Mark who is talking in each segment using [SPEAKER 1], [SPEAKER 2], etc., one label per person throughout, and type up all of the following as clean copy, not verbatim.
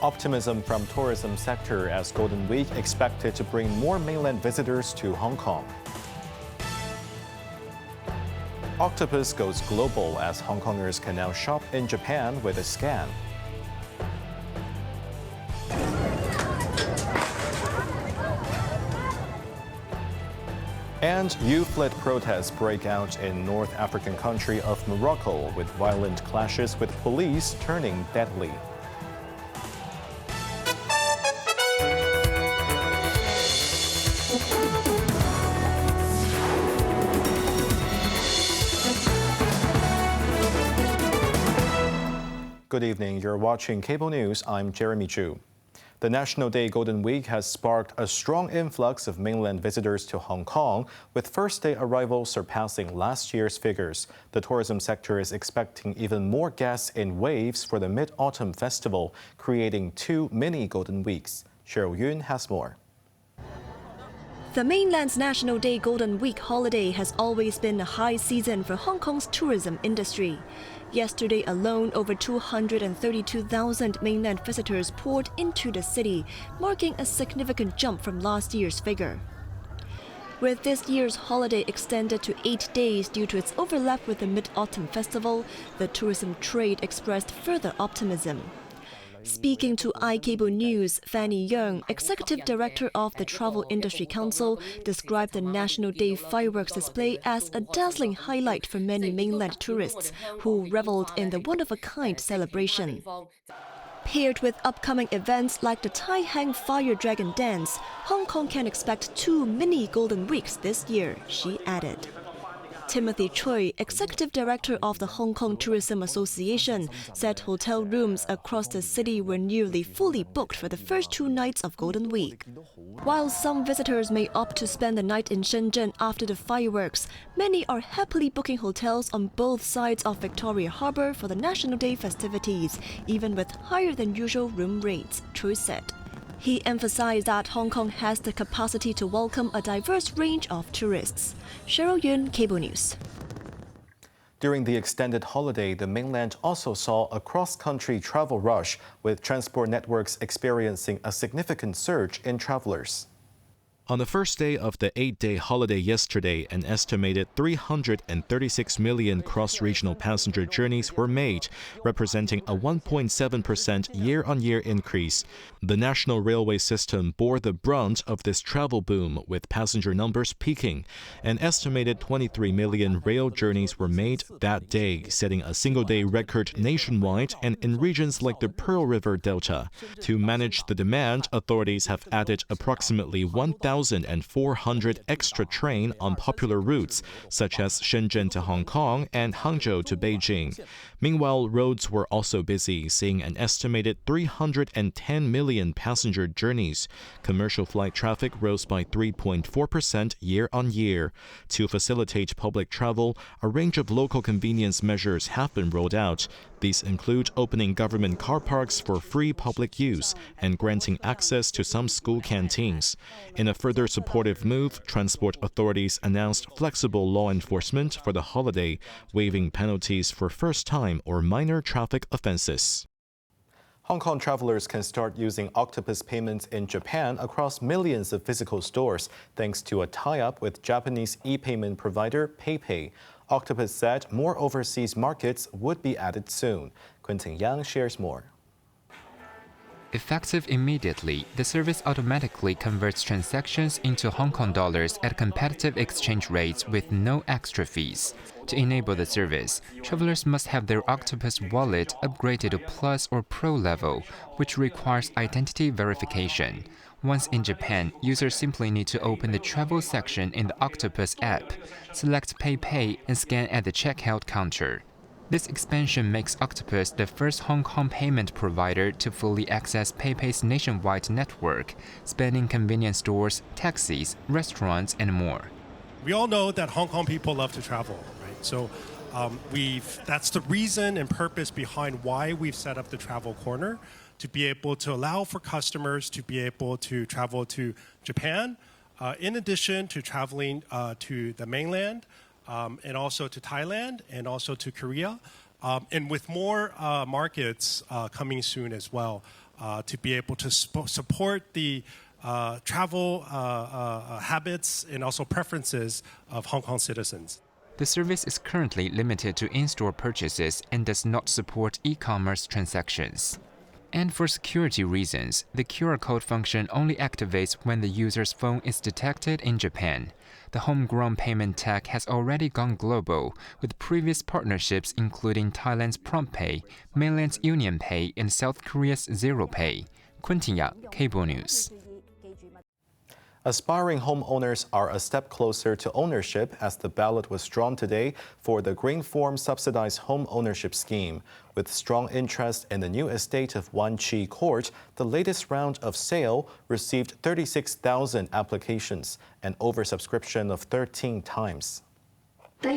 [SPEAKER 1] Optimism from tourism sector as Golden Week expected to bring more mainland visitors to Hong Kong. Octopus goes global as Hongkongers can now shop in Japan with a scan. And youth-led protests break out in North African country of Morocco, with violent clashes with police turning deadly. Good evening, you're watching Cable News. I'm Jeremy Chu. The National Day Golden Week has sparked a strong influx of mainland visitors to Hong Kong, with first-day arrivals surpassing last year's figures. The tourism sector is expecting even more guests in waves for the Mid-Autumn Festival, creating two mini Golden Weeks. Cheryl Yun has more.
[SPEAKER 2] The Mainland's National Day Golden Week holiday has always been a high season for Hong Kong's tourism industry. Yesterday alone, over 232,000 mainland visitors poured into the city, marking a significant jump from last year's figure. With this year's holiday extended to 8 days due to its overlap with the Mid-Autumn Festival, the tourism trade expressed further optimism. Speaking to iCable News, Fanny Yeung, Executive Director of the Travel Industry Council, described the National Day fireworks display as a dazzling highlight for many mainland tourists who reveled in the one-of-a-kind celebration. Paired with upcoming events like the Tai Hang Fire Dragon Dance, Hong Kong can expect two mini Golden Weeks this year, she added. Timothy Choi, Executive Director of the Hong Kong Tourism Association, said hotel rooms across the city were nearly fully booked for the first 2 nights of Golden Week. While some visitors may opt to spend the night in Shenzhen after the fireworks, many are happily booking hotels on both sides of Victoria Harbour for the National Day festivities, even with higher than usual room rates, Choi said. He emphasized that Hong Kong has the capacity to welcome a diverse range of tourists. Cheryl Yun, Cable News.
[SPEAKER 1] During the extended holiday, the mainland also saw a cross-country travel rush, with transport networks experiencing a significant surge in travelers. On the first day of the 8-day holiday yesterday, an estimated 336 million cross-regional passenger journeys were made, representing a 1.7% year-on-year increase. The national railway system bore the brunt of this travel boom, with passenger numbers peaking. An estimated 23 million rail journeys were made that day, setting a single-day record nationwide and in regions like the Pearl River Delta. To manage the demand, authorities have added approximately 1,400 extra trains on popular routes, such as Shenzhen to Hong Kong and Hangzhou to Beijing. Meanwhile, roads were also busy, seeing an estimated 310 million passenger journeys. Commercial flight traffic rose by 3.4% year-on-year. To facilitate public travel, a range of local convenience measures have been rolled out. These include opening government car parks for free public use and granting access to some school canteens. In a further supportive move, transport authorities announced flexible law enforcement for the holiday, waiving penalties for first-time or minor traffic offenses. Hong Kong travelers can start using Octopus payments in Japan across millions of physical stores, thanks to a tie-up with Japanese e-payment provider PayPay. Octopus said more overseas markets would be added soon. Quentin Yang shares more.
[SPEAKER 3] Effective immediately, the service automatically converts transactions into Hong Kong dollars at competitive exchange rates with no extra fees. To enable the service, travelers must have their Octopus wallet upgraded to Plus or Pro level, which requires identity verification. Once in Japan, users simply need to open the travel section in the Octopus app, select PayPay, and scan at the checkout counter. This expansion makes Octopus the first Hong Kong payment provider to fully access PayPay's nationwide network, spanning convenience stores, taxis, restaurants, and more.
[SPEAKER 4] We all know that Hong Kong people love to travel, right? So that's the reason and purpose behind why we've set up the Travel Corner, to be able to allow for customers to be able to travel to Japan, in addition to traveling to the mainland, and also to Thailand and also to Korea, and with more markets coming soon as well. to be able to support the travel habits and also preferences of Hong Kong citizens.
[SPEAKER 3] The service is currently limited to in-store purchases and does not support e-commerce transactions. And for security reasons, the QR code function only activates when the user's phone is detected in Japan. The homegrown payment tech has already gone global, with previous partnerships including Thailand's PromptPay, Mainland's UnionPay, and South Korea's ZeroPay. Quintia, Cable News.
[SPEAKER 1] Aspiring homeowners are a step closer to ownership as the ballot was drawn today for the Green Form Subsidized Home Ownership Scheme. With strong interest in the new estate of Wan Chi Court, the latest round of sale received 36,000 applications, an oversubscription of 13 times.
[SPEAKER 5] For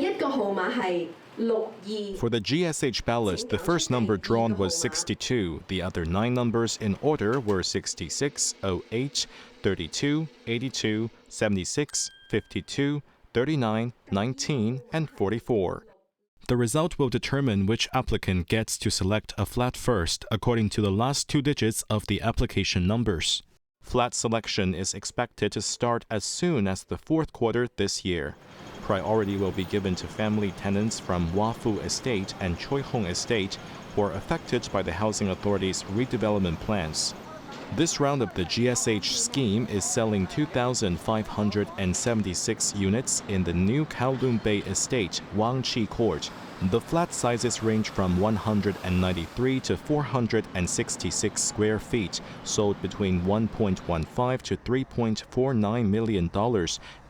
[SPEAKER 1] the GSH ballot, the first number drawn was 62. The other 9 numbers in order were 66, 08, 32, 82, 76, 52, 39, 19, and 44. The result will determine which applicant gets to select a flat first according to the last 2 digits of the application numbers. Flat selection is expected to start as soon as the 4th quarter this year. Priority will be given to family tenants from Wafu Estate and Choi Hong Estate who are affected by the Housing Authority's redevelopment plans. This round of the GSH scheme is selling 2,576 units in the new Kowloon Bay Estate, Wan Chi Court. The flat sizes range from 193 to 466 square feet, sold between $1.15 to $3.49 million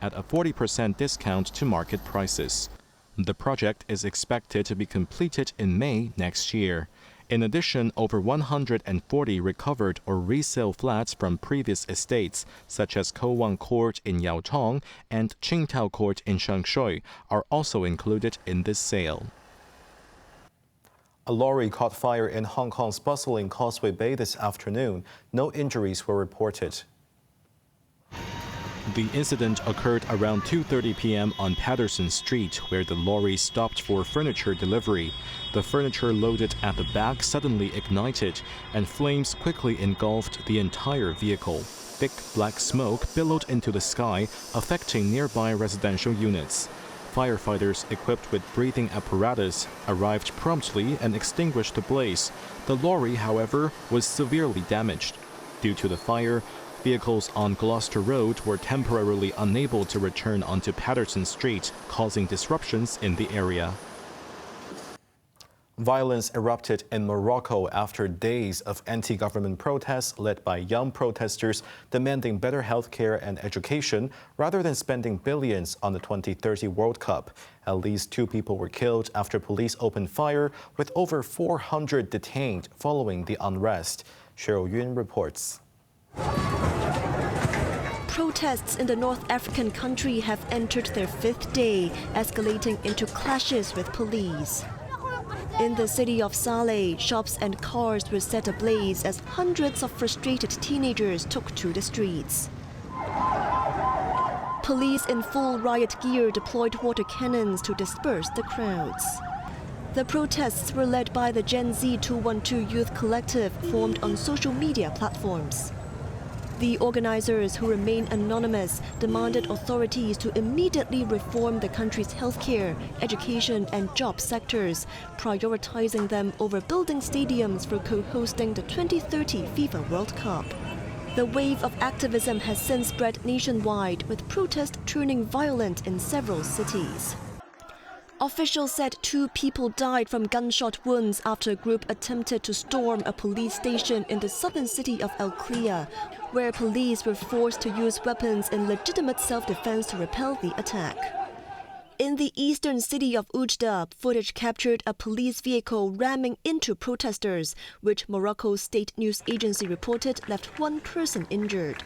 [SPEAKER 1] at a 40% discount to market prices. The project is expected to be completed in May next year. In addition, over 140 recovered or resale flats from previous estates, such as Ko Wan Court in Yau Tong and Qingtao Court in Shangshui, are also included in this sale. A lorry caught fire in Hong Kong's bustling Causeway Bay this afternoon. No injuries were reported. The incident occurred around 2:30 p.m. on Patterson Street, where the lorry stopped for furniture delivery. The furniture loaded at the back suddenly ignited, and flames quickly engulfed the entire vehicle. Thick black smoke billowed into the sky, affecting nearby residential units. Firefighters equipped with breathing apparatus arrived promptly and extinguished the blaze. The lorry, however, was severely damaged. Due to the fire, vehicles on Gloucester Road were temporarily unable to return onto Patterson Street, causing disruptions in the area. Violence erupted in Morocco after days of anti-government protests led by young protesters demanding better health care and education rather than spending billions on the 2030 World Cup. At least 2 people were killed after police opened fire, with over 400 detained following the unrest. Cheryl Yun reports.
[SPEAKER 2] Protests in the North African country have entered their 5th day, escalating into clashes with police. In the city of Saleh, shops and cars were set ablaze as hundreds of frustrated teenagers took to the streets. Police in full riot gear deployed water cannons to disperse the crowds. The protests were led by the Gen Z 212 Youth Collective formed on social media platforms. The organizers, who remain anonymous, demanded authorities to immediately reform the country's healthcare, education and job sectors, prioritizing them over building stadiums for co-hosting the 2030 FIFA World Cup. The wave of activism has since spread nationwide, with protests turning violent in several cities. Officials said 2 people died from gunshot wounds after a group attempted to storm a police station in the southern city of El Cria, where police were forced to use weapons in legitimate self-defense to repel the attack. In the eastern city of Oujda, footage captured a police vehicle ramming into protesters, which Morocco's state news agency reported left 1 person injured.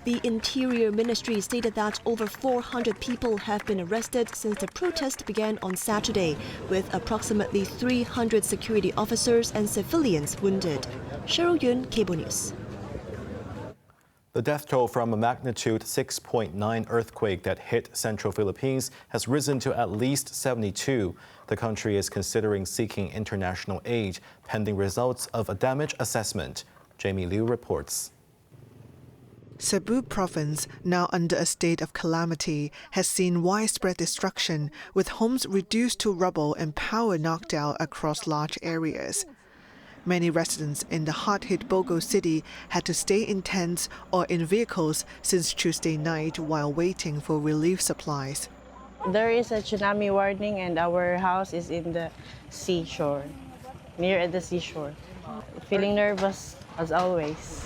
[SPEAKER 2] The Interior Ministry stated that over 400 people have been arrested since the protest began on Saturday, with approximately 300 security officers and civilians wounded. Cheryl Yun, Cable News.
[SPEAKER 1] The death toll from a magnitude 6.9 earthquake that hit central Philippines has risen to at least 72. The country is considering seeking international aid, pending results of a damage assessment. Jamie Liu reports.
[SPEAKER 5] Cebu province, now under a state of calamity, has seen widespread destruction, with homes reduced to rubble and power knocked out across large areas. Many residents in the hard-hit Bogo city had to stay in tents or in vehicles since Tuesday night while waiting for relief supplies.
[SPEAKER 6] There is a tsunami warning and our house is in the seashore, near at the seashore. Feeling nervous as always.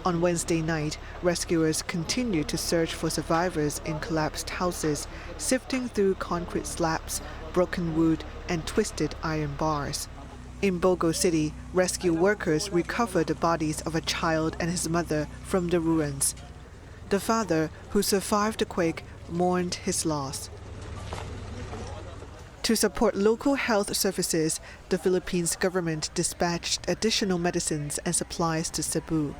[SPEAKER 5] On Wednesday night, rescuers continued to search for survivors in collapsed houses, sifting through concrete slabs, broken wood, and twisted iron bars. In Bogo City, rescue workers recovered the bodies of a child and his mother from the ruins. The father, who survived the quake, mourned his loss. To support local health services, the Philippines government dispatched additional medicines and supplies to Cebu.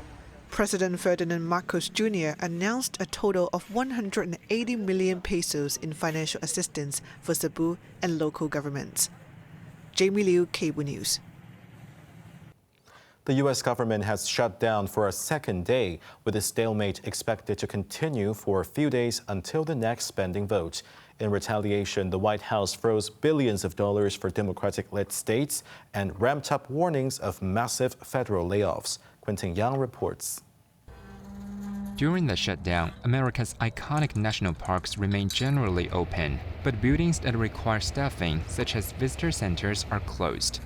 [SPEAKER 5] President Ferdinand Marcos Jr. announced a total of 180 million pesos in financial assistance for Cebu and local governments. Jamie Liu, Cable News.
[SPEAKER 1] The U.S. government has shut down for a second day, with the stalemate expected to continue for a few days until the next spending vote. In retaliation, the White House froze billions of dollars for Democratic-led states and ramped up warnings of massive federal layoffs. Quentin Yang reports.
[SPEAKER 3] During the shutdown, America's iconic national parks remain generally open, but buildings that require staffing, such as visitor centers, are closed.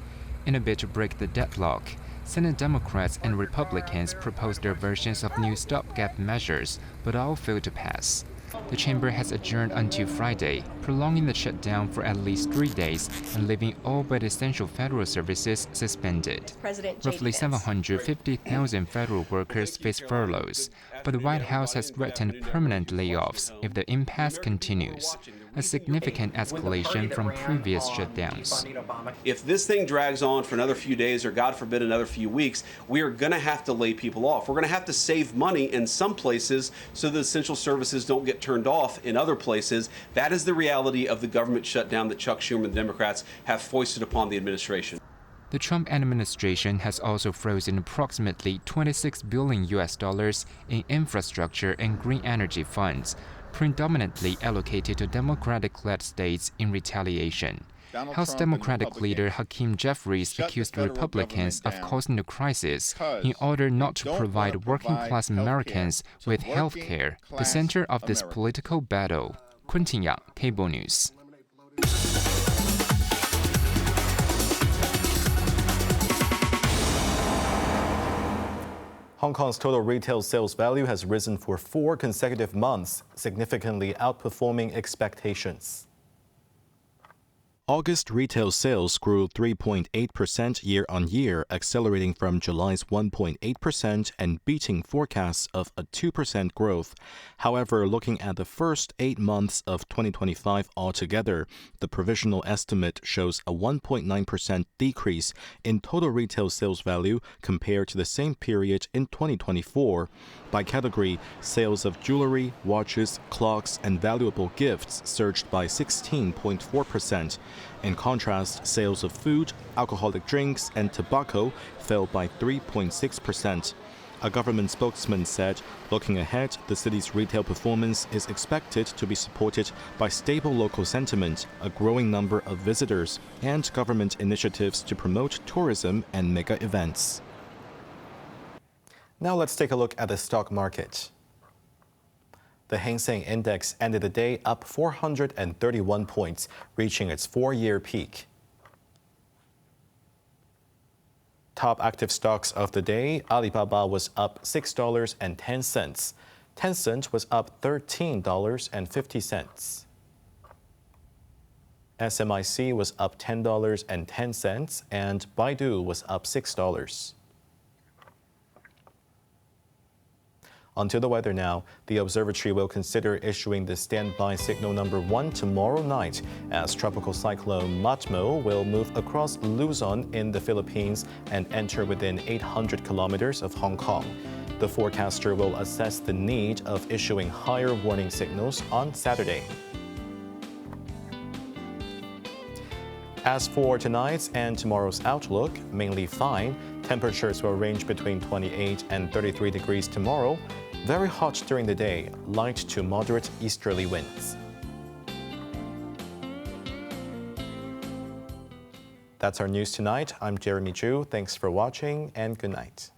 [SPEAKER 3] In a bid to break the deadlock, Senate Democrats and Republicans proposed their versions of new stopgap measures, but all failed to pass. The chamber has adjourned until Friday, prolonging the shutdown for at least 3 days and leaving all but essential federal services suspended. Roughly 750,000 federal workers face furloughs, but the White House has threatened permanent layoffs if the impasse continues, a significant escalation from previous shutdowns.
[SPEAKER 7] If this thing drags on for another few days or, God forbid, another few weeks, we are going to have to lay people off. We're going to have to save money in some places so the essential services don't get turned off in other places. That is the reality of the government shutdown that Chuck Schumer and the Democrats have foisted upon the administration.
[SPEAKER 3] The Trump administration has also frozen approximately $26 billion in infrastructure and green energy funds, predominantly allocated to Democratic-led states in retaliation. House Democratic leader Hakeem Jeffries accused Republicans of causing the crisis in order not to provide working-class Americans with health care, the center of this political battle. Quentin Yang, Cable News.
[SPEAKER 1] Hong Kong's total retail sales value has risen for 4 consecutive months, significantly outperforming expectations. August retail sales grew 3.8% year-on-year, accelerating from July's 1.8% and beating forecasts of a 2% growth. However, looking at the first 8 months of 2025 altogether, the provisional estimate shows a 1.9% decrease in total retail sales value compared to the same period in 2024. By category, sales of jewelry, watches, clocks, and valuable gifts surged by 16.4%. In contrast, sales of food, alcoholic drinks, and tobacco fell by 3.6%. A government spokesman said, looking ahead, the city's retail performance is expected to be supported by stable local sentiment, a growing number of visitors, and government initiatives to promote tourism and mega events. Now let's take a look at the stock market. The Hang Seng Index ended the day up 431 points, reaching its 4-year peak. Top active stocks of the day, Alibaba was up $6.10. Tencent was up $13.50. SMIC was up $10.10, and Baidu was up $6. Onto the weather now. The observatory will consider issuing the standby signal number 1 tomorrow night, as tropical cyclone Matmo will move across Luzon in the Philippines and enter within 800 kilometers of Hong Kong. The forecaster will assess the need of issuing higher warning signals on Saturday. As for tonight's and tomorrow's outlook, mainly fine. Temperatures will range between 28 and 33 degrees tomorrow. Very hot during the day, light to moderate easterly winds. That's our news tonight. I'm Jeremy Chu. Thanks for watching and good night.